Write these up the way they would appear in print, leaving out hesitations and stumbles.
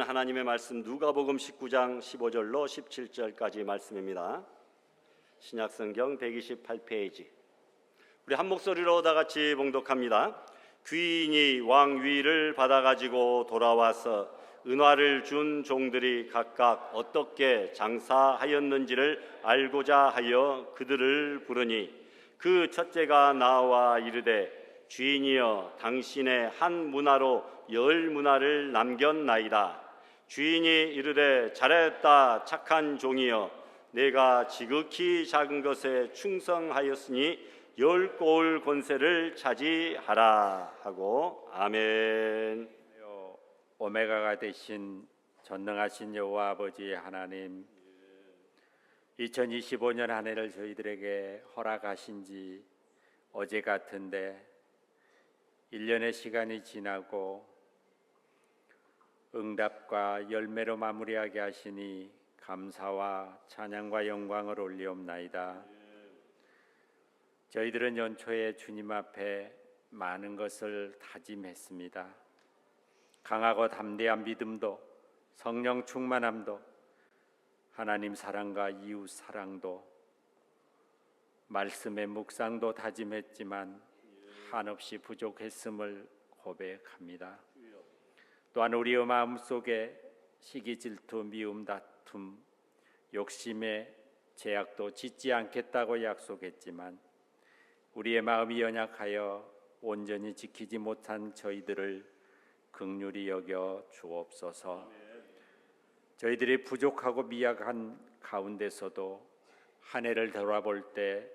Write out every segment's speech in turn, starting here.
하나님의 말씀 누가복음 19장 15절로 17절까지 말씀입니다. 신약성경 128페이지. 우리 한 목소리로 다 같이 봉독합니다. 귀인이 왕위를 받아가지고 돌아와서 은화를 준 종들이 각각 어떻게 장사하였는지를 알고자 하여 그들을 부르니 그 첫째가 나와 이르되 주인이여 당신의 한 문화로 10문화를 남겼나이다. 주인이 이르되 잘했다 착한 종이여 내가 지극히 작은 것에 충성하였으니 10고을 권세를 차지하라 하고 아멘. 오메가가 되신 전능하신 여호와 아버지 하나님, 2025년 한 해를 저희들에게 허락하신 지 어제 같은데 1년의 시간이 지나고 응답과 열매로 마무리하게 하시니 감사와 찬양과 영광을 올리옵나이다. 저희들은 연초에 주님 앞에 많은 것을 다짐했습니다. 강하고 담대한 믿음도, 성령 충만함도, 하나님 사랑과 이웃 사랑도, 말씀의 묵상도 다짐했지만 한없이 부족했음을 고백합니다. 또한 우리의 마음속에 시기, 질투, 미움, 다툼, 욕심의 제약도 짓지 않겠다고 약속했지만 우리의 마음이 연약하여 온전히 지키지 못한 저희들을 긍휼히 여겨 주옵소서. 저희들이 부족하고 미약한 가운데서도 한 해를 돌아볼 때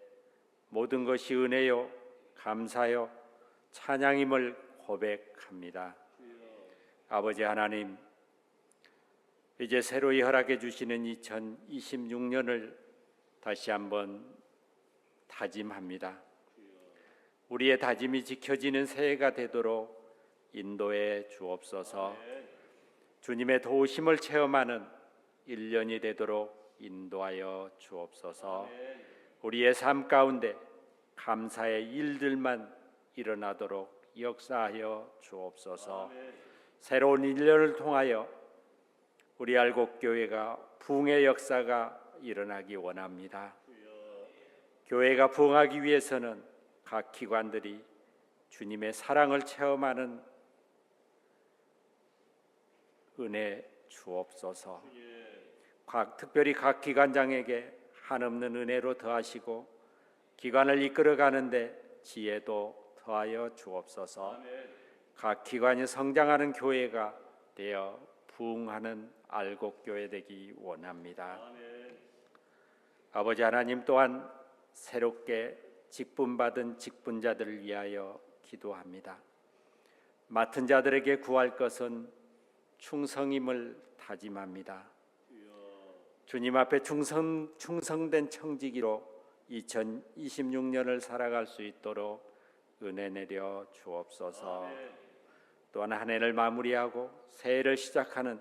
모든 것이 은혜요 감사요 찬양임을 고백합니다. 아버지 하나님, 이제 새로이 허락해 주시는 2026년을 다시 한번 다짐합니다. 우리의 다짐이 지켜지는 새해가 되도록 인도해 주옵소서. 주님의 도우심을 체험하는 1년이 되도록 인도하여 주옵소서. 우리의 삶 가운데 감사의 일들만 일어나도록 역사하여 주옵소서. 새로운 1년을 통하여 우리 알곡교회가 부흥의 역사가 일어나기 원합니다. 교회가 부흥하기 위해서는 각 기관들이 주님의 사랑을 체험하는 은혜 주옵소서. 특별히 각 기관장에게 한없는 은혜로 더하시고 기관을 이끌어가는데 지혜도 더하여 주옵소서. 각 기관이 성장하는 교회가 되어 부흥하는 알곡교회 되기 원합니다. 아버지 하나님, 또한 새롭게 직분받은 직분자들을 위하여 기도합니다. 맡은 자들에게 구할 것은 충성임을 다짐합니다. 주님 앞에 충성된 청지기로 2026년을 살아갈 수 있도록 은혜 내려 주옵소서. 또한 한 해를 마무리하고 새해를 시작하는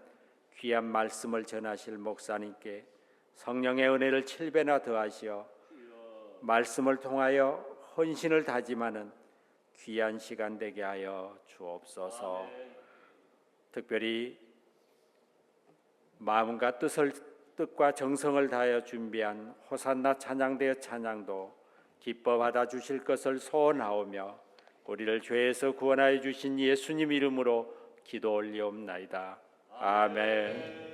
귀한 말씀을 전하실 목사님께 성령의 은혜를 7배나 더하시어 말씀을 통하여 헌신을 다짐하는 귀한 시간 되게 하여 주옵소서. 특별히 마음과 뜻과 정성을 다하여 준비한 호산나 찬양대의 찬양도 기뻐 받아주실 것을 소원하오며 우리를 죄에서 구원하여 주신 예수님 이름으로 기도 올리옵나이다. 아멘.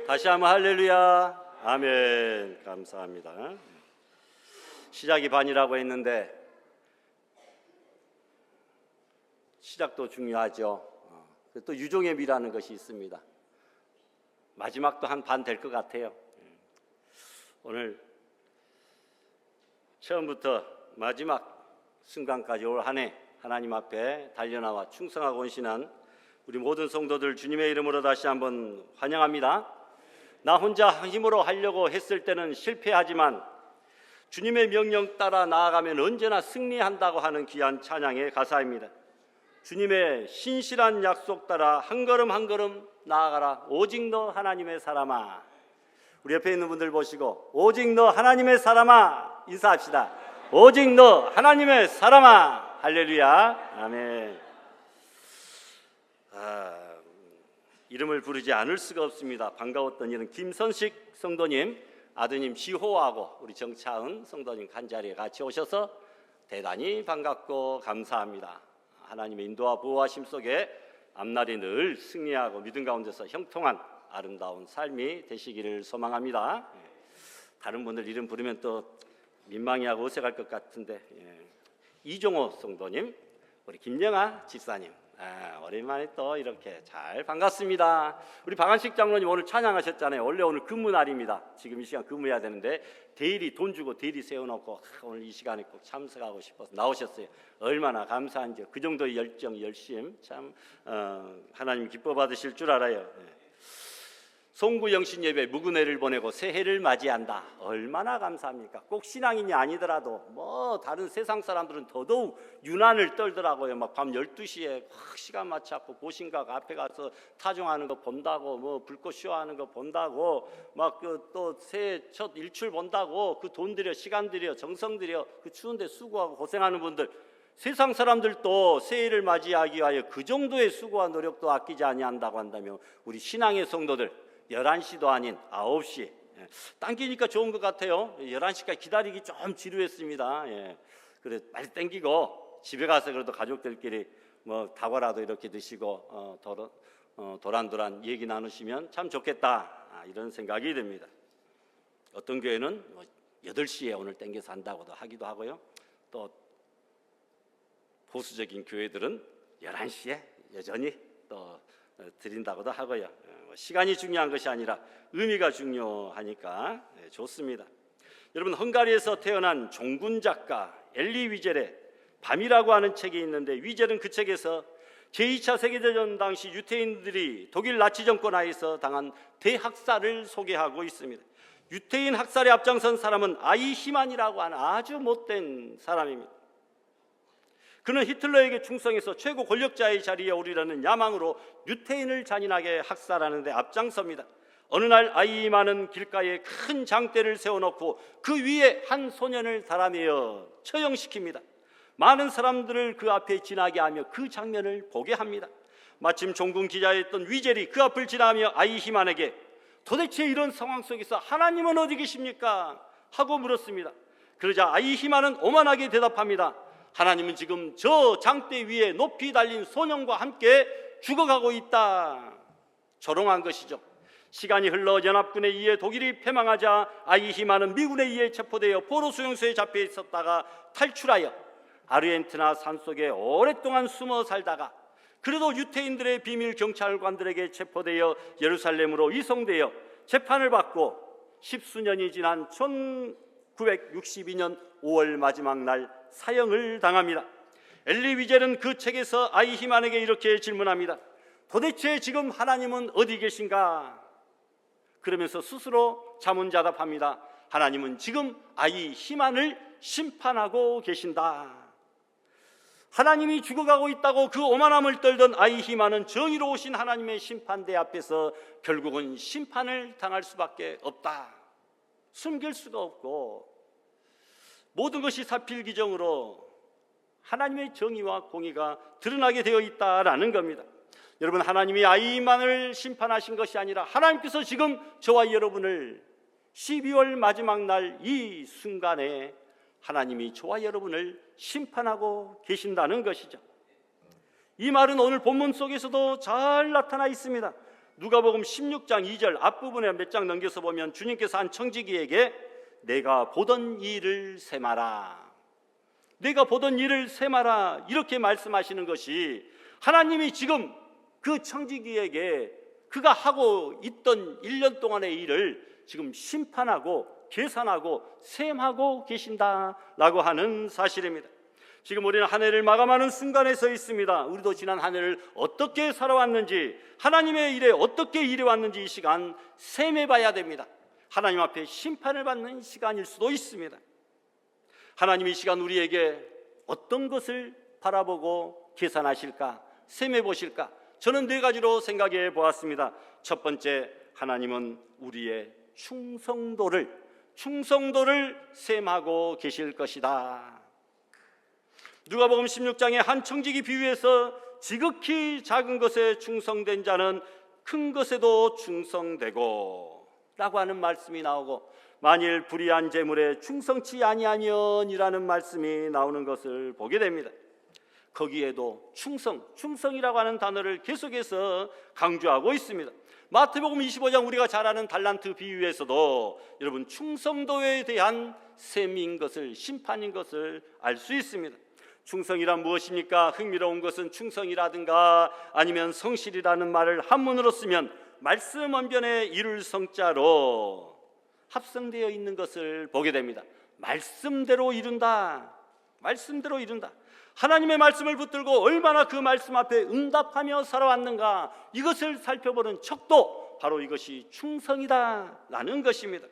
다시 한번 할렐루야. 아멘. 감사합니다. 시작이 반이라고 했는데 시작도 중요하죠. 또 유종의 미라는 것이 있습니다. 마지막도 한 반 될 것 같아요. 오늘 처음부터 마지막 순간까지 올 한 해 하나님 앞에 달려나와 충성하고 헌신한 우리 모든 성도들 주님의 이름으로 다시 한번 환영합니다. 나 혼자 힘으로 하려고 했을 때는 실패하지만 주님의 명령 따라 나아가면 언제나 승리한다고 하는 귀한 찬양의 가사입니다. 주님의 신실한 약속 따라 한 걸음 한 걸음 나아가라. 오직 너 하나님의 사람아. 우리 옆에 있는 분들 보시고 오직 너 하나님의 사람아 인사합시다. 오직 너 하나님의 사람아. 할렐루야. 아멘. 이름을 부르지 않을 수가 없습니다. 반가웠던 이는 김선식 성도님, 아드님 지호하고 우리 정차은 성도님 한 자리에 같이 오셔서 대단히 반갑고 감사합니다. 하나님의 인도와 보호하심 속에 앞날이 늘 승리하고 믿음 가운데서 형통한 아름다운 삶이 되시기를 소망합니다. 다른 분들 이름 부르면 또 민망해하고 어색할 것 같은데 이종호 성도님, 우리 김영아 집사님, 오랜만에 또 이렇게 잘 반갑습니다. 우리 박한식 장로님 오늘 찬양하셨잖아요. 원래 오늘 근무 날입니다. 지금 이 시간 근무해야 되는데 대일이 돈 주고 대일이 세워놓고 오늘 이 시간에 꼭 참석하고 싶어서 나오셨어요. 얼마나 감사한지. 그 정도의 열정, 열심 참 하나님 기뻐 받으실 줄 알아요. 송구 영신 예배 묵은회를 보내고 새해를 맞이한다. 얼마나 감사합니까? 꼭 신앙인이 아니더라도 뭐 다른 세상 사람들은 더더욱 유난을 떨더라고요. 막 밤 12시에 시간 맞춰갖고 보신각 앞에 가서 타종하는 거 본다고, 뭐 불꽃 쇼하는 거 본다고, 막 그 또 새해 첫 일출 본다고 그 돈 들여, 시간 들여, 정성 들여 그 추운데 수고하고 고생하는 분들, 세상 사람들도 새해를 맞이하기 위하여 그 정도의 수고와 노력도 아끼지 아니한다고 한다면 우리 신앙의 성도들 11시도 아닌 9시, 당기니까 좋은 것 같아요. 11시까지 기다리기 좀 지루했습니다. 그래 빨리 땡기고 집에 가서 그래도 가족들끼리 뭐 다과라도 이렇게 드시고 도란도란 얘기 나누시면 참 좋겠다, 이런 생각이 듭니다. 어떤 교회는 8시에 오늘 땡겨서 한다고도 하기도 하고요. 또 보수적인 교회들은 11시에 여전히 또 드린다고도 하고요. 시간이 중요한 것이 아니라 의미가 중요하니까 좋습니다. 여러분, 헝가리에서 태어난 종군 작가 엘리 위젤의 밤이라고 하는 책이 있는데, 위젤은 그 책에서 제2차 세계대전 당시 유태인들이 독일 나치 정권 하에서 당한 대학살을 소개하고 있습니다. 유태인 학살에 앞장선 사람은 아이 히만이라고 하는 아주 못된 사람입니다. 그는 히틀러에게 충성해서 최고 권력자의 자리에 오르려는 야망으로 유태인을 잔인하게 학살하는 데 앞장섭니다. 어느 날 아이히만은 길가에 큰 장대를 세워놓고 그 위에 한 소년을 달아내어 처형시킵니다. 많은 사람들을 그 앞에 지나게 하며 그 장면을 보게 합니다. 마침 종군 기자였던 위젤이 그 앞을 지나며 아이히만에게 도대체 이런 상황 속에서 하나님은 어디 계십니까? 하고 물었습니다. 그러자 아이히만은 오만하게 대답합니다. 하나님은 지금 저 장대 위에 높이 달린 소년과 함께 죽어가고 있다. 조롱한 것이죠. 시간이 흘러 연합군에 의해 독일이 패망하자 아이히만은 미군에 의해 체포되어 포로 수용소에 잡혀 있었다가 탈출하여 아르헨티나 산속에 오랫동안 숨어 살다가 그래도 유태인들의 비밀 경찰관들에게 체포되어 예루살렘으로 이송되어 재판을 받고 10수년이 지난 1962년 5월 마지막 날 사형을 당합니다. 엘리 위젤은 그 책에서 아이히만에게 이렇게 질문합니다. 도대체 지금 하나님은 어디 계신가? 그러면서 스스로 자문자답합니다. 하나님은 지금 아이히만을 심판하고 계신다. 하나님이 죽어가고 있다고 그 오만함을 떨던 아이히만은 정의로우신 하나님의 심판대 앞에서 결국은 심판을 당할 수밖에 없다. 숨길 수가 없고 모든 것이 사필기정으로 하나님의 정의와 공의가 드러나게 되어 있다라는 겁니다. 여러분, 하나님이 아이히만을 심판하신 것이 아니라 하나님께서 지금 저와 여러분을 12월 마지막 날 이 순간에 하나님이 저와 여러분을 심판하고 계신다는 것이죠. 이 말은 오늘 본문 속에서도 잘 나타나 있습니다. 누가복음 16장 2절 앞부분에 몇 장 넘겨서 보면 주님께서 한 청지기에게 내가 보던 일을 세마라, 내가 보던 일을 세마라, 이렇게 말씀하시는 것이 하나님이 지금 그 청지기에게 그가 하고 있던 1년 동안의 일을 지금 심판하고 계산하고 셈하고 계신다라고 하는 사실입니다. 지금 우리는 한 해를 마감하는 순간에 서 있습니다. 우리도 지난 한 해를 어떻게 살아왔는지, 하나님의 일에 어떻게 일해왔는지 이 시간 셈해봐야 됩니다. 하나님 앞에 심판을 받는 시간일 수도 있습니다. 하나님이 이 시간 우리에게 어떤 것을 바라보고 계산하실까, 셈해보실까? 저는 네 가지로 생각해 보았습니다. 첫 번째, 하나님은 우리의 충성도를 셈하고 계실 것이다. 누가복음 16장의 한 청지기 비유에서 지극히 작은 것에 충성된 자는 큰 것에도 충성되고 라고 하는 말씀이 나오고, 만일 불의한 재물에 충성치 아니하면이라는 말씀이 나오는 것을 보게 됩니다. 거기에도 충성이라고 하는 단어를 계속해서 강조하고 있습니다. 마태복음 25장 우리가 잘 아는 달란트 비유에서도 여러분 충성도에 대한 셈인 것을, 심판인 것을 알 수 있습니다. 충성이란 무엇입니까? 흥미로운 것은 충성이라든가 아니면 성실이라는 말을 한문으로 쓰면 말씀 언변에 이룰 성자로 합성되어 있는 것을 보게 됩니다. 말씀대로 이룬다. 하나님의 말씀을 붙들고 얼마나 그 말씀 앞에 응답하며 살아왔는가, 이것을 살펴보는 척도 바로 이것이 충성이다라는 것입니다.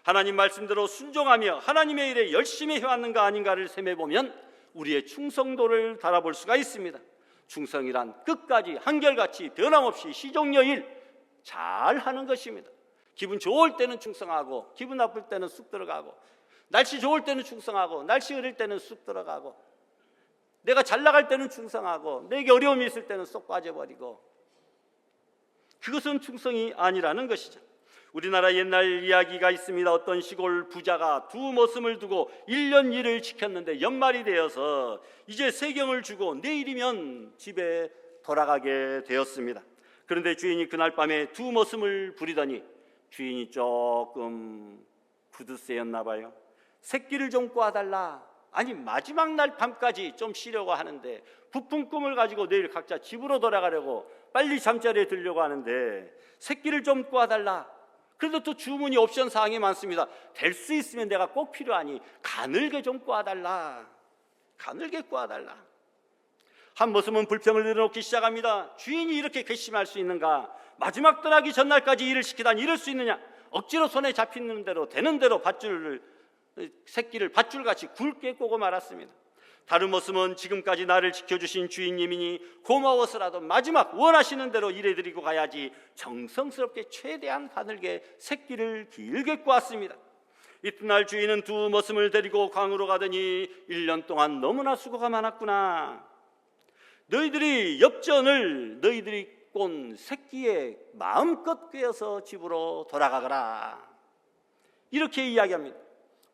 하나님 말씀대로 순종하며 하나님의 일에 열심히 해왔는가 아닌가를 셈해보면 우리의 충성도를 달아볼 수가 있습니다. 충성이란 끝까지 한결같이 변함없이 시종여일 잘하는 것입니다. 기분 좋을 때는 충성하고 기분 나쁠 때는 쑥 들어가고, 날씨 좋을 때는 충성하고 날씨 흐릴 때는 쑥 들어가고, 내가 잘 나갈 때는 충성하고 내게 어려움이 있을 때는 쏙 빠져버리고, 그것은 충성이 아니라는 것이죠. 우리나라 옛날 이야기가 있습니다. 어떤 시골 부자가 두 머슴을 두고 1년 일을 지켰는데 연말이 되어서 이제 세경을 주고 내일이면 집에 돌아가게 되었습니다. 그런데 주인이 그날 밤에 두 머슴을 부리더니 주인이 조금 구두쇠였나 봐요. 새끼를 좀 꼬아달라. 아니, 마지막 날 밤까지 좀 쉬려고 하는데, 부푼 꿈을 가지고 내일 각자 집으로 돌아가려고 빨리 잠자리에 들려고 하는데 새끼를 좀 꼬아달라. 그래도 또 주문이 옵션 사항이 많습니다. 될 수 있으면 내가 꼭 필요하니 가늘게 좀 꼬아달라. 한 모습은 불평을 내놓기 시작합니다. 주인이 이렇게 괘씸할 수 있는가? 마지막 떠나기 전날까지 일을 시키다니 이럴 수 있느냐? 억지로 손에 잡히는 대로 되는 대로 새끼를 밧줄같이 굵게 꼬고 말았습니다. 다른 모습은 지금까지 나를 지켜주신 주인님이니 고마워서라도 마지막 원하시는 대로 일해드리고 가야지, 정성스럽게 최대한 가늘게 새끼를 길게 꼬았습니다. 이튿날 주인은 두 모습을 데리고 광으로 가더니 1년 동안 너무나 수고가 많았구나. 너희들이 엽전을 너희들이 꼰 새끼에 마음껏 꿰어서 집으로 돌아가거라. 이렇게 이야기합니다.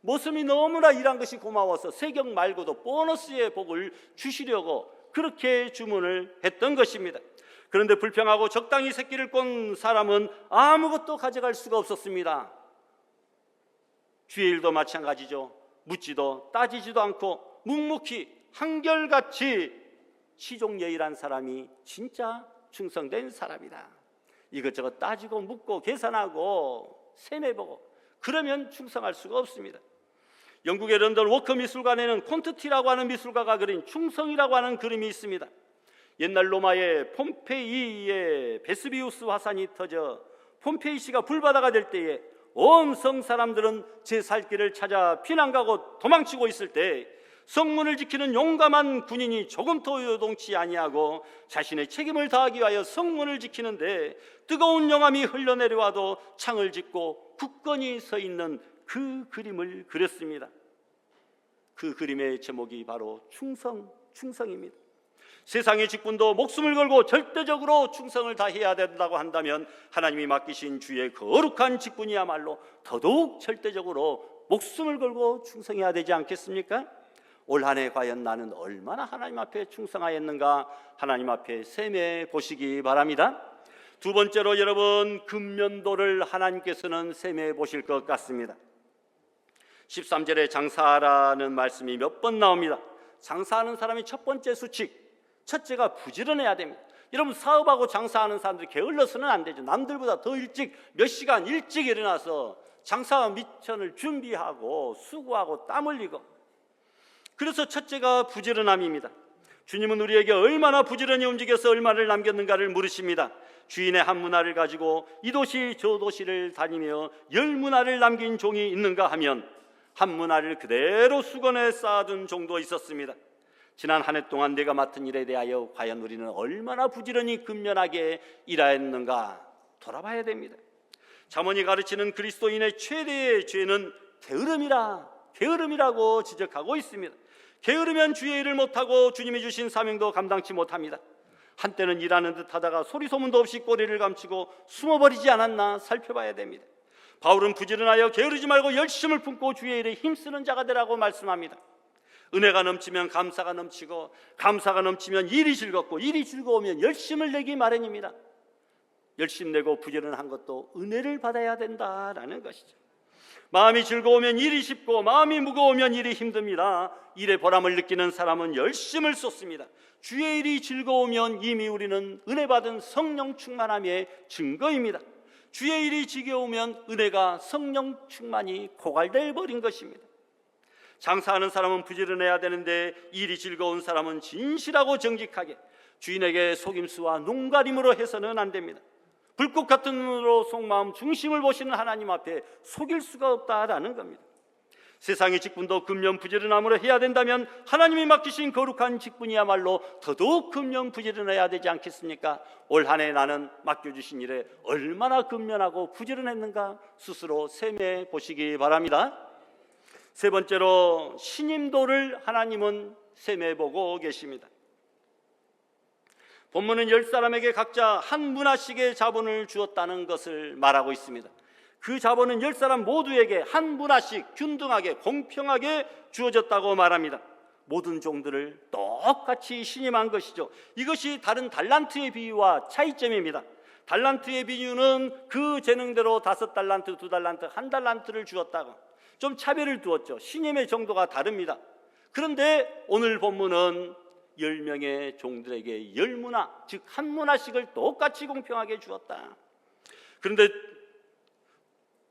모습이 너무나 일한 것이 고마워서 세경 말고도 보너스의 복을 주시려고 그렇게 주문을 했던 것입니다. 그런데 불평하고 적당히 새끼를 꼰 사람은 아무것도 가져갈 수가 없었습니다. 주의 일도 마찬가지죠. 묻지도 따지지도 않고 묵묵히 한결같이 시종여일한 사람이 진짜 충성된 사람이다. 이것저것 따지고 묻고 계산하고 셈해보고 그러면 충성할 수가 없습니다. 영국의 런던 워커 미술관에는 콘트티라고 하는 미술가가 그린 충성이라고 하는 그림이 있습니다. 옛날 로마의 폼페이의 베스비우스 화산이 터져 폼페이시가 불바다가 될 때에 온 성 사람들은 제 살 길을 찾아 피난가고 도망치고 있을 때 성문을 지키는 용감한 군인이 조금도 요동치 아니하고 자신의 책임을 다하기 위하여 성문을 지키는데 뜨거운 용암이 흘러내려와도 창을 짚고 굳건히 서 있는 그 그림을 그렸습니다. 그 그림의 제목이 바로 충성입니다. 세상의 직분도 목숨을 걸고 절대적으로 충성을 다해야 된다고 한다면 하나님이 맡기신 주의 거룩한 직분이야말로 더더욱 절대적으로 목숨을 걸고 충성해야 되지 않겠습니까? 올 한 해 과연 나는 얼마나 하나님 앞에 충성하였는가 하나님 앞에 셈해 보시기 바랍니다. 두 번째로 여러분, 금면도를 하나님께서는 세매해 보실 것 같습니다. 13절에 장사하라는 말씀이 몇 번 나옵니다. 장사하는 사람이 첫 번째 수칙, 첫째가 부지런해야 됩니다. 여러분, 사업하고 장사하는 사람들이 게을러서는 안 되죠. 남들보다 더 일찍, 몇 시간 일찍 일어나서 장사 미천을 준비하고 수고하고 땀 흘리고, 그래서 첫째가 부지런함입니다. 주님은 우리에게 얼마나 부지런히 움직여서 얼마를 남겼는가를 물으십니다. 주인의 한 문화를 가지고 이 도시 저 도시를 다니며 10문화를 남긴 종이 있는가 하면 한 문화를 그대로 수건에 쌓아둔 종도 있었습니다. 지난 한 해 동안 내가 맡은 일에 대하여 과연 우리는 얼마나 부지런히 근면하게 일하였는가 돌아봐야 됩니다. 잠언이 가르치는 그리스도인의 최대의 죄는 게으름이라고 지적하고 있습니다. 게으르면 주의 일을 못하고 주님이 주신 사명도 감당치 못합니다. 한때는 일하는 듯 하다가 소리 소문도 없이 꼬리를 감추고 숨어버리지 않았나 살펴봐야 됩니다. 바울은 부지런하여 게으르지 말고 열심을 품고 주의 일에 힘쓰는 자가 되라고 말씀합니다. 은혜가 넘치면 감사가 넘치고, 감사가 넘치면 일이 즐겁고, 일이 즐거우면 열심을 내기 마련입니다. 열심 내고 부지런한 것도 은혜를 받아야 된다라는 것이죠. 마음이 즐거우면 일이 쉽고, 마음이 무거우면 일이 힘듭니다. 일의 보람을 느끼는 사람은 열심을 쏟습니다. 주의 일이 즐거우면 이미 우리는 은혜 받은 성령 충만함의 증거입니다. 주의 일이 지겨우면 은혜가 성령 충만이 고갈돼 버린 것입니다. 장사하는 사람은 부지런해야 되는데, 일이 즐거운 사람은 진실하고 정직하게 주인에게 속임수와 농가림으로 해서는 안 됩니다. 불꽃 같은 눈으로 속마음 중심을 보시는 하나님 앞에 속일 수가 없다라는 겁니다. 세상의 직분도 근면 부지런함으로 해야 된다면 하나님이 맡기신 거룩한 직분이야말로 더더욱 근면 부지런해야 되지 않겠습니까? 올 한 해 나는 맡겨주신 일에 얼마나 근면하고 부지런했는가 스스로 세매해 보시기 바랍니다. 세 번째로, 신임도를 하나님은 세매해 보고 계십니다. 본문은 10사람에게 각자 한 문화씩의 자본을 주었다는 것을 말하고 있습니다. 그 자본은 10사람 모두에게 한 문화씩 균등하게 공평하게 주어졌다고 말합니다. 모든 종들을 똑같이 신임한 것이죠. 이것이 다른 달란트의 비유와 차이점입니다. 달란트의 비유는 그 재능대로 5달란트, 2달란트, 1달란트를 주었다고 좀 차별을 두었죠. 신임의 정도가 다릅니다. 그런데 오늘 본문은 10명의 종들에게 10문화, 즉 한 문화씩을 똑같이 공평하게 주었다. 그런데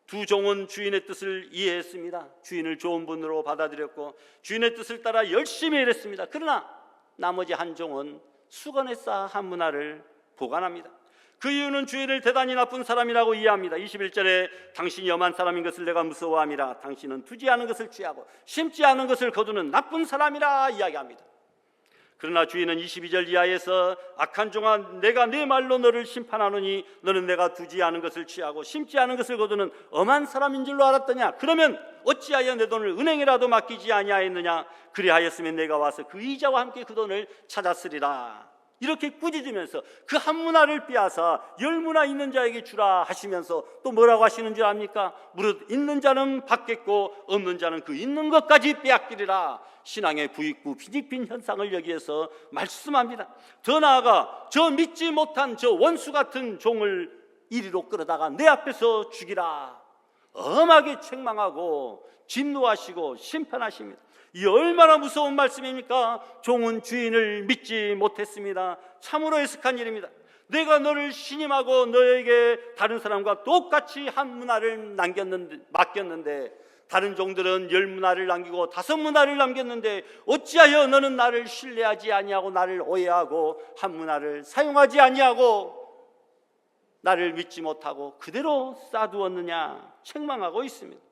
두 종은 주인의 뜻을 이해했습니다. 주인을 좋은 분으로 받아들였고 주인의 뜻을 따라 열심히 일했습니다. 그러나 나머지 한 종은 수건에 쌓아 한 문화를 보관합니다. 그 이유는 주인을 대단히 나쁜 사람이라고 이해합니다. 21절에 당신이 엄한 사람인 것을 내가 무서워함이라. 당신은 두지 않은 것을 취하고 심지 않은 것을 거두는 나쁜 사람이라 이야기합니다. 그러나 주인은 22절 이하에서 악한 종아, 내가 내 말로 너를 심판하노니 너는 내가 두지 않은 것을 취하고 심지 않은 것을 거두는 엄한 사람인 줄로 알았더냐? 그러면 어찌하여 내 돈을 은행이라도 맡기지 아니하였느냐? 그리하였으면 내가 와서 그 이자와 함께 그 돈을 찾았으리라. 이렇게 꾸짖으면서 그 한 문화를 빼앗아 10문화 있는 자에게 주라 하시면서 또 뭐라고 하시는 줄 압니까? 무릇 있는 자는 받겠고 없는 자는 그 있는 것까지 빼앗기리라. 신앙의 부익부 비집힌 현상을 여기에서 말씀합니다. 더 나아가 저 믿지 못한 저 원수 같은 종을 이리로 끌어다가 내 앞에서 죽이라. 엄하게 책망하고 진노하시고 심판하십니다. 이 얼마나 무서운 말씀입니까? 종은 주인을 믿지 못했습니다. 참으로 애석한 일입니다. 내가 너를 신임하고 너에게 다른 사람과 똑같이 한 문화를 맡겼는데 다른 종들은 10문화를 남기고 5문화를 남겼는데 어찌하여 너는 나를 신뢰하지 아니하고 나를 오해하고 한 문화를 사용하지 아니하고 나를 믿지 못하고 그대로 쌓아두었느냐 책망하고 있습니다.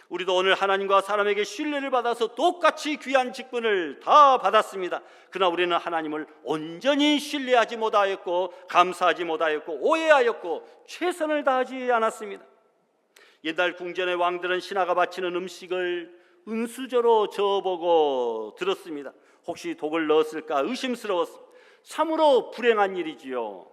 우리도 오늘 하나님과 사람에게 신뢰를 받아서 똑같이 귀한 직분을 다 받았습니다. 그러나 우리는 하나님을 온전히 신뢰하지 못하였고 감사하지 못하였고 오해하였고 최선을 다하지 않았습니다. 옛날 궁전의 왕들은 신하가 바치는 음식을 은수저로 저어보고 들었습니다. 혹시 독을 넣었을까 의심스러웠습니다. 참으로 불행한 일이지요.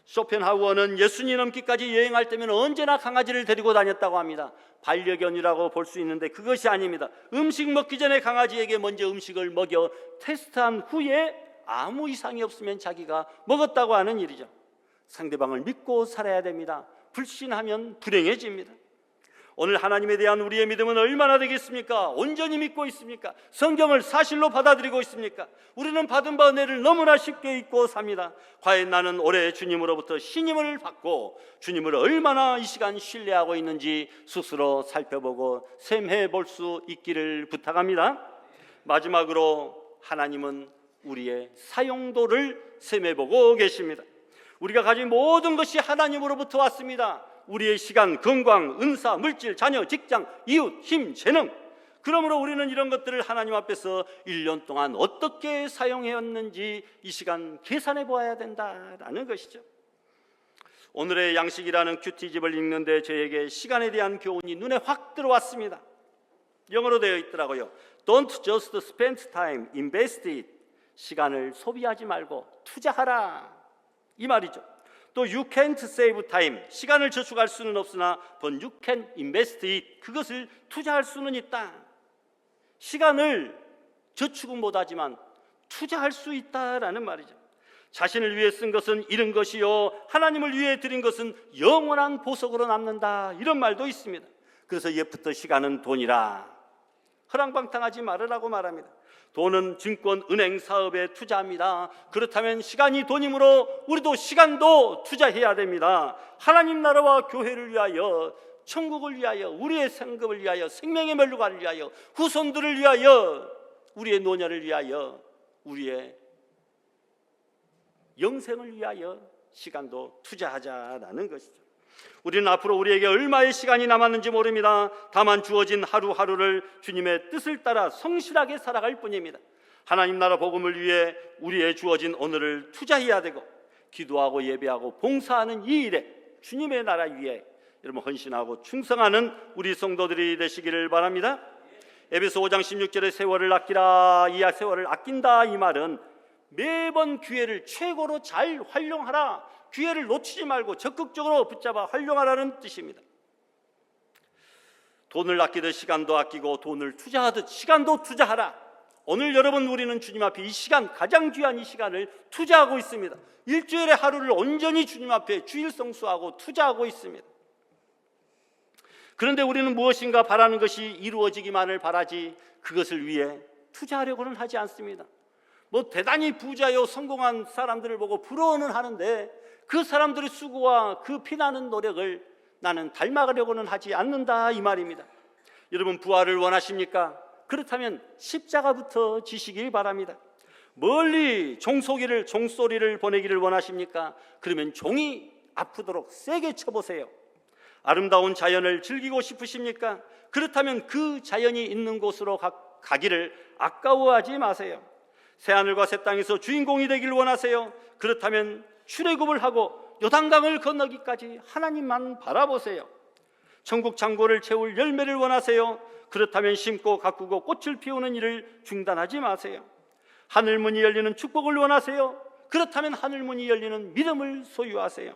쇼펜하우어는 60이 넘기까지 여행할 때면 언제나 강아지를 데리고 다녔다고 합니다. 반려견이라고 볼 수 있는데 그것이 아닙니다. 음식 먹기 전에 강아지에게 먼저 음식을 먹여 테스트한 후에 아무 이상이 없으면 자기가 먹었다고 하는 일이죠. 상대방을 믿고 살아야 됩니다. 불신하면 불행해집니다. 오늘 하나님에 대한 우리의 믿음은 얼마나 되겠습니까? 온전히 믿고 있습니까? 성경을 사실로 받아들이고 있습니까? 우리는 받은 바 은혜를 너무나 쉽게 잊고 삽니다. 과연 나는 올해 주님으로부터 신임을 받고 주님을 얼마나 이 시간 신뢰하고 있는지 스스로 살펴보고 셈해 볼 수 있기를 부탁합니다. 마지막으로 하나님은 우리의 사용도를 셈해보고 계십니다. 우리가 가진 모든 것이 하나님으로부터 왔습니다. 우리의 시간, 건강, 은사, 물질, 자녀, 직장, 이웃, 힘, 재능. 그러므로 우리는 이런 것들을 하나님 앞에서 1년 동안 어떻게 사용해왔는지 이 시간 계산해 보아야 된다라는 것이죠. 오늘의 양식이라는 큐티집을 읽는데 저에게 시간에 대한 교훈이 눈에 확 들어왔습니다. 영어로 되어 있더라고요. Don't just spend time, invest it. 시간을 소비하지 말고 투자하라, 이 말이죠. 또 you can't save time, 시간을 저축할 수는 없으나 but you can invest it, 그것을 투자할 수는 있다. 시간을 저축은 못하지만 투자할 수 있다라는 말이죠. 자신을 위해 쓴 것은 잃은 것이요 하나님을 위해 드린 것은 영원한 보석으로 남는다, 이런 말도 있습니다. 그래서 옛부터 시간은 돈이라 허랑방탕하지 말으라고 말합니다. 돈은 증권, 은행 사업에 투자합니다. 그렇다면 시간이 돈이므로 우리도 시간도 투자해야 됩니다. 하나님 나라와 교회를 위하여, 천국을 위하여, 우리의 생급을 위하여, 생명의 멸류관을 위하여, 후손들을 위하여, 우리의 노년을 위하여, 우리의 영생을 위하여 시간도 투자하자라는 것이죠. 우리는 앞으로 우리에게 얼마의 시간이 남았는지 모릅니다. 다만 주어진 하루하루를 주님의 뜻을 따라 성실하게 살아갈 뿐입니다. 하나님 나라 복음을 위해 우리의 주어진 오늘을 투자해야 되고, 기도하고 예배하고 봉사하는 이 일에 주님의 나라 위에 여러분 헌신하고 충성하는 우리 성도들이 되시기를 바랍니다. 에베소 5장 16절에 세월을 아끼라, 이 세월을 아낀다, 이 말은 매번 기회를 최고로 잘 활용하라, 기회를 놓치지 말고 적극적으로 붙잡아 활용하라는 뜻입니다. 돈을 아끼듯 시간도 아끼고 돈을 투자하듯 시간도 투자하라. 오늘 여러분, 우리는 주님 앞에 이 시간, 가장 귀한 이 시간을 투자하고 있습니다. 일주일의 하루를 온전히 주님 앞에 주일 성수하고 투자하고 있습니다. 그런데 우리는 무엇인가 바라는 것이 이루어지기만을 바라지 그것을 위해 투자하려고는 하지 않습니다. 뭐 대단히 부자요 성공한 사람들을 보고 부러워는 하는데 그 사람들의 수고와 그 피나는 노력을 나는 닮아가려고는 하지 않는다, 이 말입니다. 여러분, 부활을 원하십니까? 그렇다면 십자가부터 지시길 바랍니다. 멀리 종소리를 보내기를 원하십니까? 그러면 종이 아프도록 세게 쳐보세요. 아름다운 자연을 즐기고 싶으십니까? 그렇다면 그 자연이 있는 곳으로 가기를 아까워하지 마세요. 새하늘과 새 땅에서 주인공이 되길 원하세요? 그렇다면 출애굽을 하고 요단강을 건너기까지 하나님만 바라보세요. 천국 창고를 채울 열매를 원하세요? 그렇다면 심고 가꾸고 꽃을 피우는 일을 중단하지 마세요. 하늘문이 열리는 축복을 원하세요? 그렇다면 하늘문이 열리는 믿음을 소유하세요.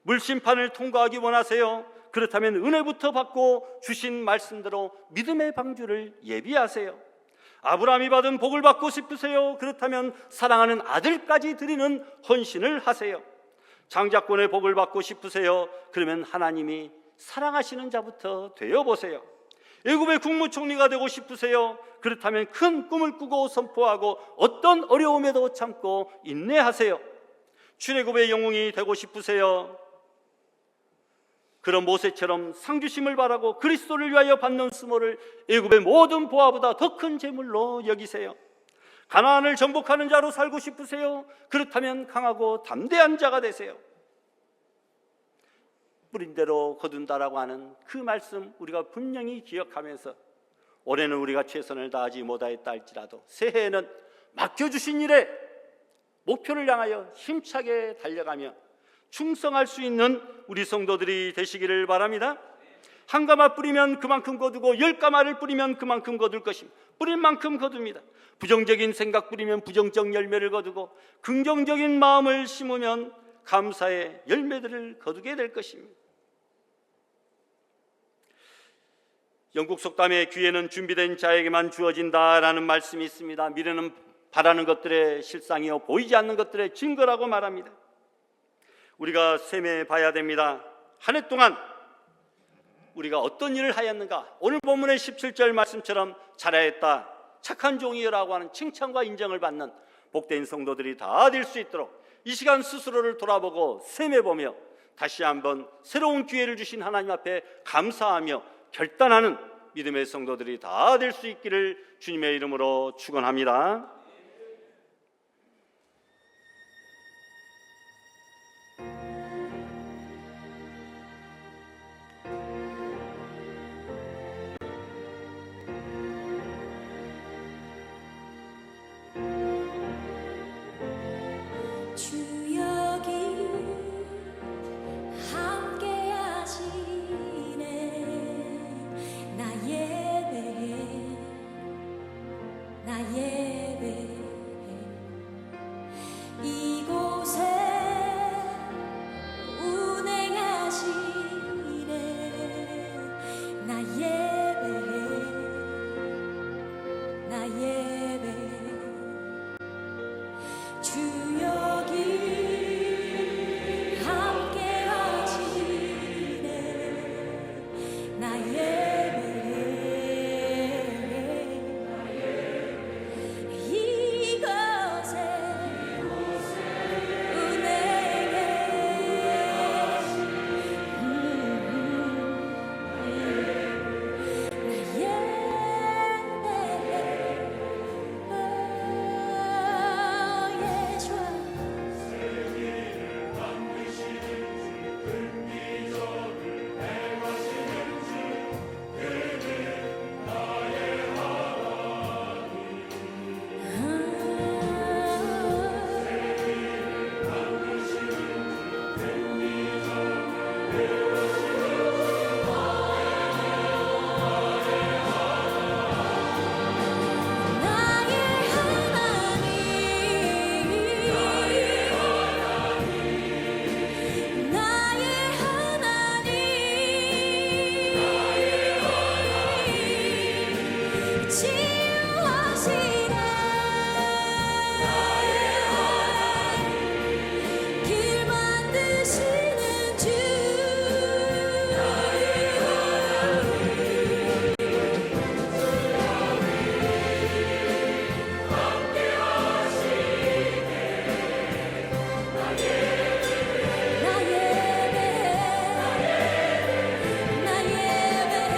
물심판을 통과하기 원하세요? 그렇다면 은혜부터 받고 주신 말씀대로 믿음의 방주를 예비하세요. 아브라함이 받은 복을 받고 싶으세요? 그렇다면 사랑하는 아들까지 드리는 헌신을 하세요. 장자권의 복을 받고 싶으세요? 그러면 하나님이 사랑하시는 자부터 되어보세요. 애굽의 국무총리가 되고 싶으세요? 그렇다면 큰 꿈을 꾸고 선포하고 어떤 어려움에도 참고 인내하세요. 출애굽의 영웅이 되고 싶으세요? 그런 모세처럼 상주심을 바라고 그리스도를 위하여 받는 수모를 애굽의 모든 보화보다 더 큰 재물로 여기세요. 가나안을 정복하는 자로 살고 싶으세요? 그렇다면 강하고 담대한 자가 되세요. 뿌린 대로 거둔다라고 하는 그 말씀 우리가 분명히 기억하면서 올해는 우리가 최선을 다하지 못하였다 할지라도 새해에는 맡겨주신 일에 목표를 향하여 힘차게 달려가며 충성할 수 있는 우리 성도들이 되시기를 바랍니다. 한 가마 뿌리면 그만큼 거두고 10가마를 뿌리면 그만큼 거둘 것입니다. 뿌릴 만큼 거둡니다. 부정적인 생각 뿌리면 부정적 열매를 거두고 긍정적인 마음을 심으면 감사의 열매들을 거두게 될 것입니다. 영국 속담에 기회는 준비된 자에게만 주어진다라는 말씀이 있습니다. 미래는 바라는 것들의 실상이요 보이지 않는 것들의 증거라고 말합니다. 우리가 셈해 봐야 됩니다. 한 해 동안 우리가 어떤 일을 하였는가? 오늘 본문의 17절 말씀처럼 잘하였다, 착한 종이여라고 하는 칭찬과 인정을 받는 복된 성도들이 다 될 수 있도록 이 시간 스스로를 돌아보고 셈해보며 다시 한번 새로운 기회를 주신 하나님 앞에 감사하며 결단하는 믿음의 성도들이 다 될 수 있기를 주님의 이름으로 축원합니다. 주 여기 함께 하시네. 나 예배해, 나 예배해. 이곳에 운행하시네. 나 예배해, 나 예배해. 주 여기 함께 하시네. 나 예배해, 이곳에 운행해. 길 만드시는 주. 나 예배해, 나 예배해.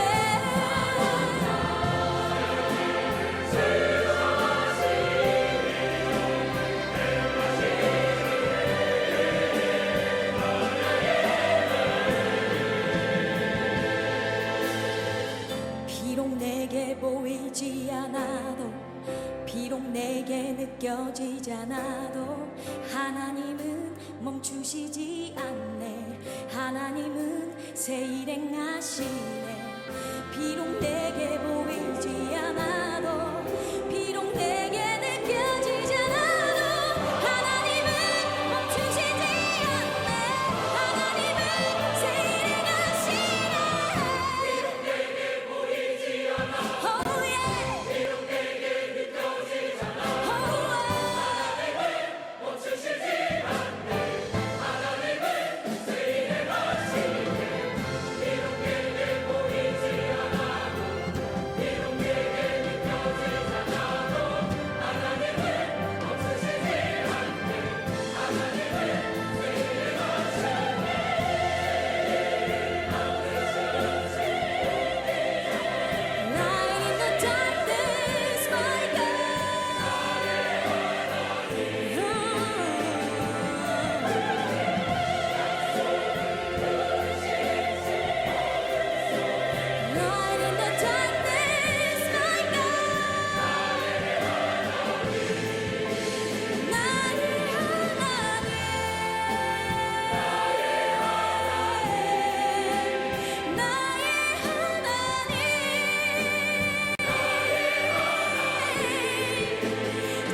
비록 내게 보이지 않아도, 비록 내게 느껴지지 않아도 하나님은 멈추시지 않네. 하나님은 새 일 행하시네. 비록 내게 보이지 않아도, 비록 내게 느껴지지 않아도 하나님은 멈추시지 않네. 하나님은 새 일 행하시네. 비록 내게 보이지 않아, oh yeah. 비록 내게 느껴지지 않아, oh yeah. 하나님은 멈추시지 않네. 하나님은 새 일 행하시네. 비록 내게 보이지 않아도, 비록 내게 느껴지지 않아도 하나님은 멈추시지 않네. 하나님은 새 일 Light in the darkness, my God. Light in the darkness, my God. 나의 하나님, 나의 하나님,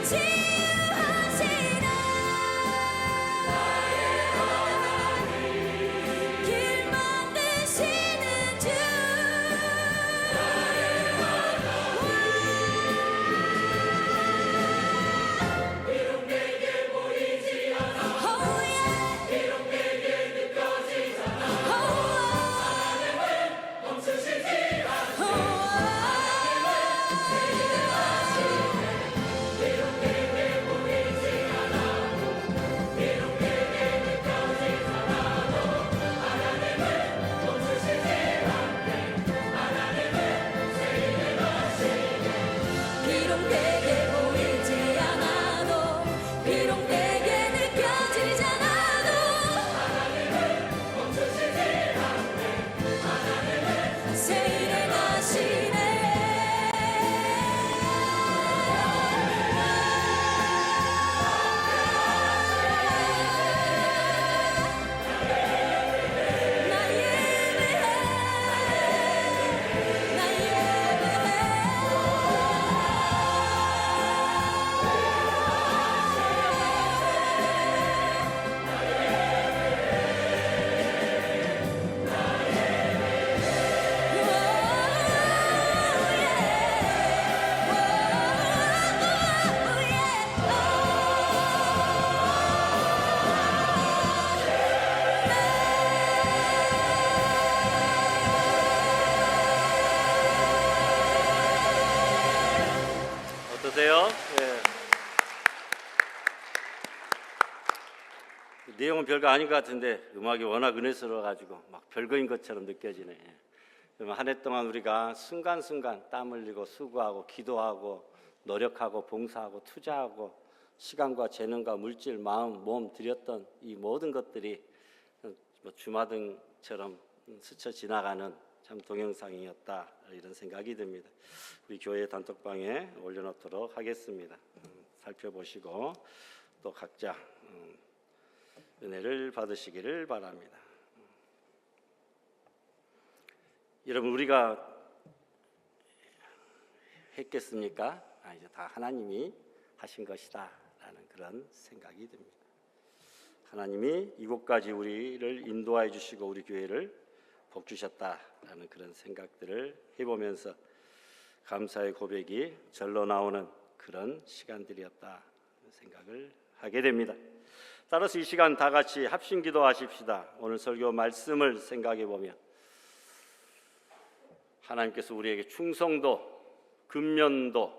치유하시네. 길 만드시는 주. 비록 내게 보이지 않아, oh yeah. 비록 내게 내용은 별거 아닌 것 같은데 음악이 워낙 은혜스러워가지고 막 별거인 것처럼 느껴지네. 그러면 한 해 동안 우리가 순간순간 땀 흘리고 수고하고 기도하고 노력하고 봉사하고 투자하고 시간과 재능과 물질, 마음, 몸 들였던 이 모든 것들이 뭐 주마등처럼 스쳐 지나가는 참 동영상이었다, 이런 생각이 듭니다. 우리 교회 단톡방에 올려놓도록 하겠습니다. 살펴보시고 또 각자 은혜를 받으시기를 바랍니다. 여러분, 우리가 했겠습니까? 이제 다 하나님이 하신 것이다 라는 그런 생각이 듭니다. 하나님이 이곳까지 우리를 인도하여 주시고 우리 교회를 복 주셨다라는 그런 생각들을 해보면서 감사의 고백이 절로 나오는 그런 시간들이었다 생각을 하게 됩니다. 따라서 이 시간 다 같이 합심 기도하십시다. 오늘 설교 말씀을 생각해 보면 하나님께서 우리에게 충성도, 근면도,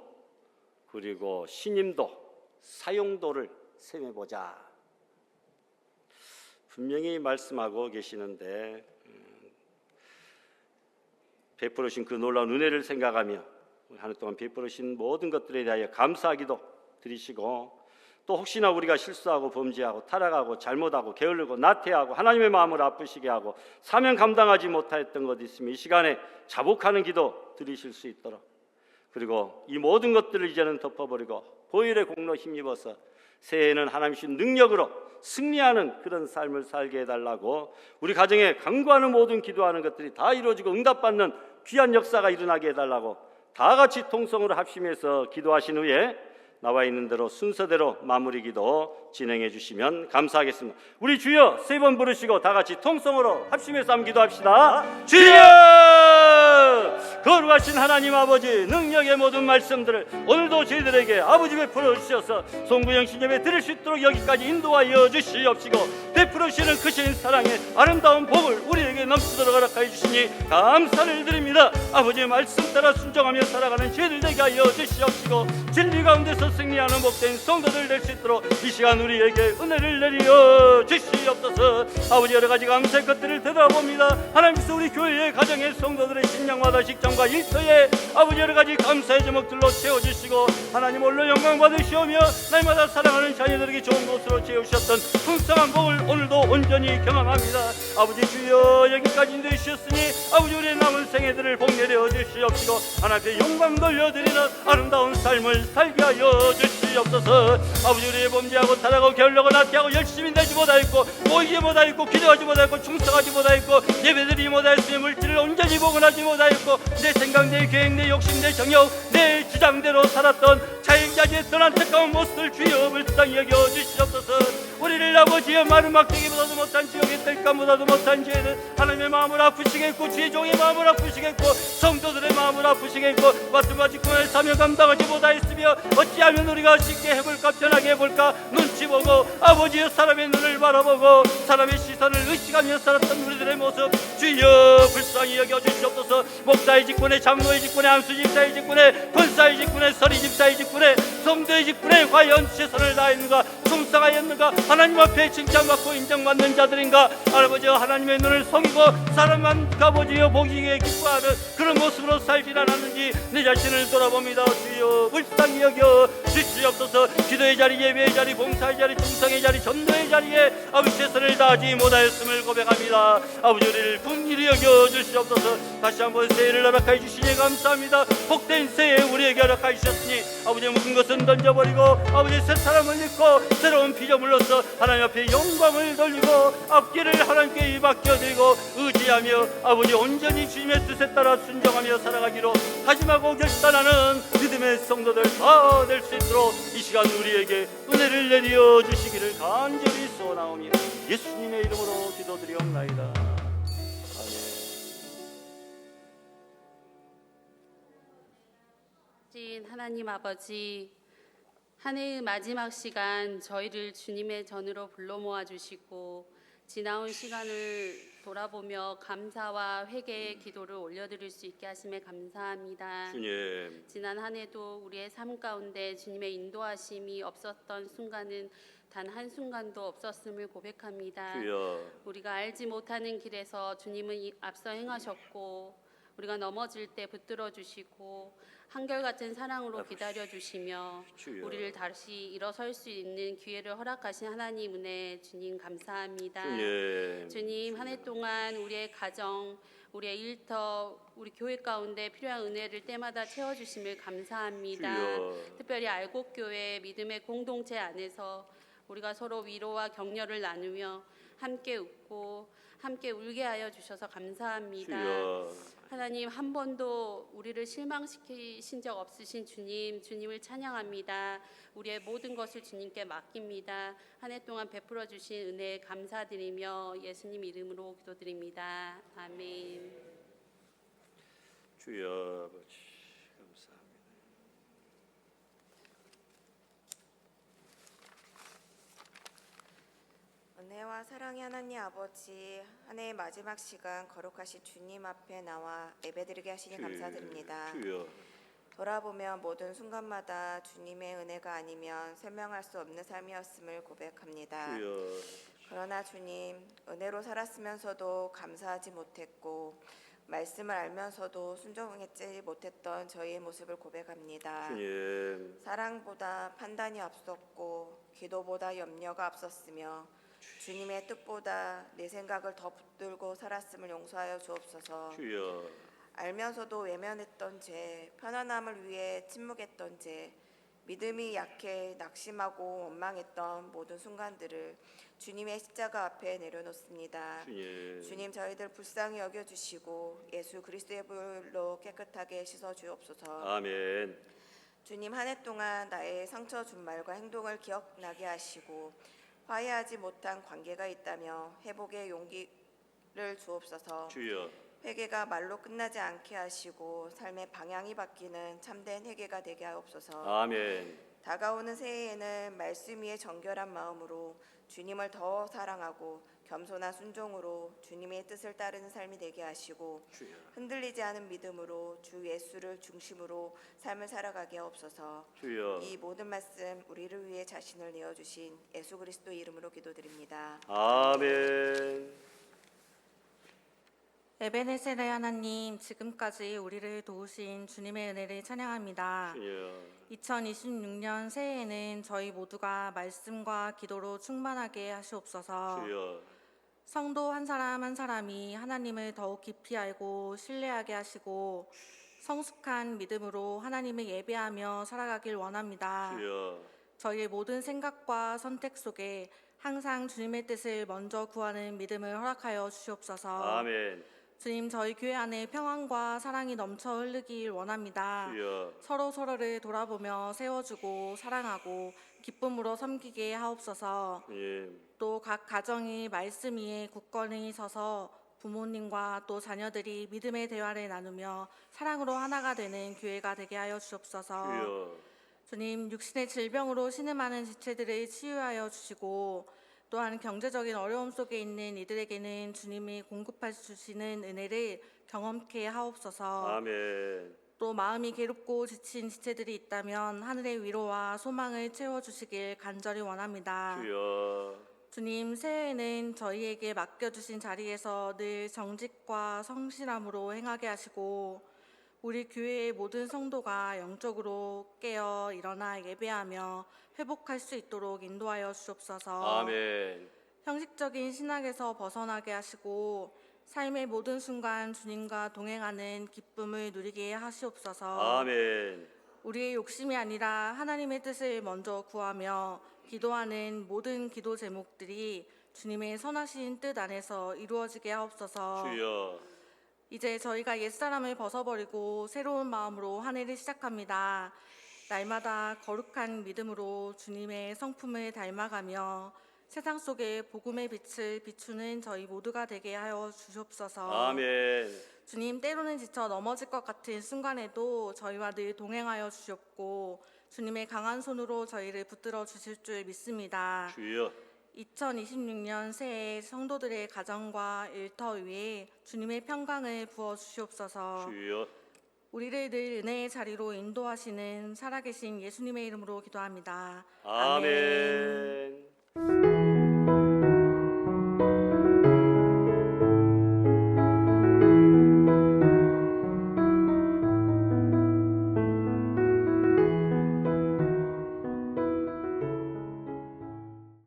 그리고 신임도, 사용도를 셈해보자. 분명히 말씀하고 계시는데 베풀으신 그 놀라운 은혜를 생각하며 한 해 동안 베풀으신 모든 것들에 대하여 감사하기도 드리시고, 또 혹시나 우리가 실수하고 범죄하고 타락하고 잘못하고 게으르고 나태하고 하나님의 마음을 아프시게 하고 사명 감당하지 못하였던 것 있으면 이 시간에 자복하는 기도 드리실 수 있도록, 그리고 이 모든 것들을 이제는 덮어버리고 보혈의 공로 힘입어서 새해에는 하나님 주신 능력으로 승리하는 그런 삶을 살게 해달라고, 우리 가정에 간구하는 모든 기도하는 것들이 다 이루어지고 응답받는 귀한 역사가 일어나게 해달라고 다 같이 통성으로 합심해서 기도하신 후에 나와 있는 대로 순서대로 마무리 기도 진행해 주시면 감사하겠습니다. 우리 주여 세 번 부르시고 다 같이 통성으로 합심해서 한번 기도합시다. 주여! 거룩하신 하나님 아버지, 능력의 모든 말씀들을 오늘도 저희들에게 아버지 베풀어 주셔서 송구영신 예배 드릴 수 있도록 여기까지 인도하여 주시옵시고, 베풀으시는 크신 사랑의 아름다운 복을 우리에게 넘치도록 허락하여 주시니 감사를 드립니다. 아버지의 말씀 따라 순종하며 살아가는 저희들 되게 하여 주시옵시고, 진리 가운데서 승리하는 복된 성도들 될 수 있도록 이 시간 우리에게 은혜를 내려 주시옵소서. 아버지, 여러 가지 감사의 것들을 되돌아봅니다. 하나님께서 우리 교회의 가정의 성도들의 신령마다 직장과 일터에 아버지 여러 가지 감사의 제목들로 채워주시고, 하나님 홀로 영광 받으시오며 날마다 사랑하는 자녀들에게 좋은 곳으로 채우셨던 풍성한 복을 오늘도 온전히 경험합니다. 아버지 주여, 여기까지 인도해 주셨으니 아버지 우리의 남은 생애들을 복 내려 주시옵시고 하나님께 영광 돌려드리는 아름다운 삶을 살게 하여 주시옵소서. 아버지, 우리의 범죄하고 타락하고 게을르고 나태하고 열심히 되지 못하였고 모이지 못하였고 기도하지 못하였고 충성하지 못하였고 예배드리지 못하였으며 물질을 온전히 복원하지 못하였고 내 생각, 내 계획, 내 욕심, 내 정욕, 내 주장대로 살았던 자행자지의 떠난 안타까운 모습을 주여 불쌍히 여겨주시옵소서. 우리를 아버지의 마른 막대기보다도 못한 지옥의 뜰감보다도 못한 죄는 하나님의 마음을 아프시겠고 주의 종의 마음을 아프시겠고 성도들의 마음을 아프시겠고 마트마 직분의 사명 감당하지 못하였으며 어찌하면 우리가 쉽게 해볼까, 편하게 해볼까 눈치 보고 아버지의 사람의 눈을 바라보고 사람의 시선을 의식하며 살았던 우리들의 모습 주여 불쌍히 여겨주시옵소서. 목사의 직분에, 장로의 직분에, 안수 집사의 직분에, 권사의 직분에, 서리 집사의 직분에, 성도의 직분에 과연 최선을 다했는가, 충성하였는가, 하나님 앞에 칭찬받고 인정받는 자들인가, 아버지여 하나님의 눈을 속이고 사람만 아버지여 보기에 기뻐하는 그런 모습으로 살지 않았는지 내 자신을 돌아봅니다. 주여 불쌍히 여겨 주시옵소서. 기도의 자리, 예배의 자리, 봉사의 자리, 충성의 자리, 전도의 자리에 아버지 최선을 다하지 못하였음을 고백합니다. 아버지 우리를 긍휼히 여겨 주시옵소서. 다시 한번 새해를 허락하여 주시니 감사합니다. 복된 새해 우리에게 허락하여 주셨으니 아버지 묵은 것은 던져버리고 아버지 새 사람을 입고 새로운 피조물로서 하나님 앞에 영광을 돌리고 앞길을 하나님께 맡겨드리고 의지하며 아버지 온전히 주님의 뜻에 따라 순종하며 살아가기로 다짐하고 결단하는 믿음의 성도들 다 될 수 있도록 이 시간 우리에게 은혜를 내려 주시기를 간절히 소원하오며 예수님의 이름으로 기도드리옵나이다. 아멘. 하나님 아버지, 한 해의 마지막 시간 저희를 주님의 전으로 불러 모아 주시고 지나온 시간을 돌아보며 감사와 회개의 기도를 올려드릴 수 있게 하심에 감사합니다. 주님, 지난 한 해도 우리의 삶 가운데 주님의 인도하심이 없었던 순간은 단 한순간도 없었음을 고백합니다. 주여, 우리가 알지 못하는 길에서 주님은 앞서 행하셨고 우리가 넘어질 때 붙들어 주시고 한결같은 사랑으로 기다려 주시며 주여. 우리를 다시 일어설 수 있는 기회를 허락하신 하나님 은혜 주님 감사합니다. 주님 한 해 동안 우리의 가정, 우리의 일터, 우리 교회 가운데 필요한 은혜를 때마다 채워주심을 감사합니다. 주여. 특별히 알곡교회 믿음의 공동체 안에서 우리가 서로 위로와 격려를 나누며 함께 웃고 함께 울게 하여 주셔서 감사합니다. 주여, 하나님 한 번도 우리를 실망시키신 적 없으신 주님, 주님을 찬양합니다. 우리의 모든 것을 주님께 맡깁니다. 한 해 동안 베풀어 주신 은혜에 감사드리며 예수님 이름으로 기도드립니다. 아멘. 주여 아버지 감사합니다. 은혜와 사랑의 하나님 아버지, 한 해의 마지막 시간 거룩하신 주님 앞에 나와 예배드리게 하시니 감사드립니다. 주여, 돌아보며 모든 순간마다 주님의 은혜가 아니면 설명할 수 없는 삶이었음을 고백합니다. 주여, 그러나 주님, 은혜로 살았으면서도 감사하지 못했고 말씀을 알면서도 순종했지 못했던 저희의 모습을 고백합니다. 주님, 사랑보다 판단이 앞섰고 기도보다 염려가 앞섰으며 주님의 뜻보다 내 생각을 더 붙들고 살았음을 용서하여 주옵소서. 주여, 알면서도 외면했던 죄, 편안함을 위해 침묵했던 죄, 믿음이 약해 낙심하고 원망했던 모든 순간들을 주님의 십자가 앞에 내려놓습니다. 주님 저희들 불쌍히 여겨주시고 예수 그리스도의 불로 깨끗하게 씻어 주옵소서. 아멘. 주님 한 해 동안 나의 상처 준 말과 행동을 기억나게 하시고 화해하지 못한 관계가 있다며 회복의 용기를 주옵소서. 주여, 회개가 말로 끝나지 않게 하시고 삶의 방향이 바뀌는 참된 회개가 되게 하옵소서. 아멘. 다가오는 새해에는 말씀 위에 정결한 마음으로 주님을 더 사랑하고 겸손한 순종으로 주님의 뜻을 따르는 삶이 되게 하시고 주여, 흔들리지 않은 믿음으로 주 예수를 중심으로 삶을 살아가게 하옵소서. 주여, 이 모든 말씀 우리를 위해 자신을 내어주신 예수 그리스도 이름으로 기도드립니다. 아멘. 에베네셀의 하나님, 지금까지 우리를 도우신 주님의 은혜를 찬양합니다. 주여, 2026년 새해에는 저희 모두가 말씀과 기도로 충만하게 하시옵소서. 주여, 성도 한 사람 한 사람이 하나님을 더욱 깊이 알고 신뢰하게 하시고 성숙한 믿음으로 하나님을 예배하며 살아가길 원합니다. 주여, 저희의 모든 생각과 선택 속에 항상 주님의 뜻을 먼저 구하는 믿음을 허락하여 주시옵소서. 아멘. 주님, 저희 교회 안에 평안과 사랑이 넘쳐 흐르길 원합니다. 주여, 서로를 돌아보며 세워주고 사랑하고 기쁨으로 섬기게 하옵소서. 주님, 또 각 가정이 말씀 위에 굳건히 서서 부모님과 또 자녀들이 믿음의 대화를 나누며 사랑으로 하나가 되는 교회가 되게 하여 주옵소서. 주여, 주님, 육신의 질병으로 신음하는 지체들을 치유하여 주시고 또한 경제적인 어려움 속에 있는 이들에게는 주님이 공급해 주시는 은혜를 경험케 하옵소서. 아멘. 또 마음이 괴롭고 지친 지체들이 있다면 하늘의 위로와 소망을 채워주시길 간절히 원합니다. 주여, 주님, 새해에는 저희에게 맡겨주신 자리에서 늘 정직과 성실함으로 행하게 하시고 우리 교회의 모든 성도가 영적으로 깨어 일어나 예배하며 회복할 수 있도록 인도하여 주옵소서. 아멘. 형식적인 신학에서 벗어나게 하시고 삶의 모든 순간 주님과 동행하는 기쁨을 누리게 하시옵소서. 아멘. 우리의 욕심이 아니라 하나님의 뜻을 먼저 구하며 기도하는 모든 기도 제목들이 주님의 선하신 뜻 안에서 이루어지게 하옵소서. 주여, 이제 저희가 옛사람을 벗어버리고 새로운 마음으로 한 해를 시작합니다. 날마다 거룩한 믿음으로 주님의 성품을 닮아가며 세상 속에 복음의 빛을 비추는 저희 모두가 되게 하여 주시옵소서. 아멘. 주님, 때로는 지쳐 넘어질 것 같은 순간에도 저희와 늘 동행하여 주셨고 주님의 강한 손으로 저희를 붙들어 주실 줄 믿습니다. 주여, 2026년 새해 성도들의 가정과 일터 위에 주님의 평강을 부어 주시옵소서. 주여 우리를 늘 은혜의 자리로 인도하시는 살아계신 예수님의 이름으로 기도합니다. 아멘.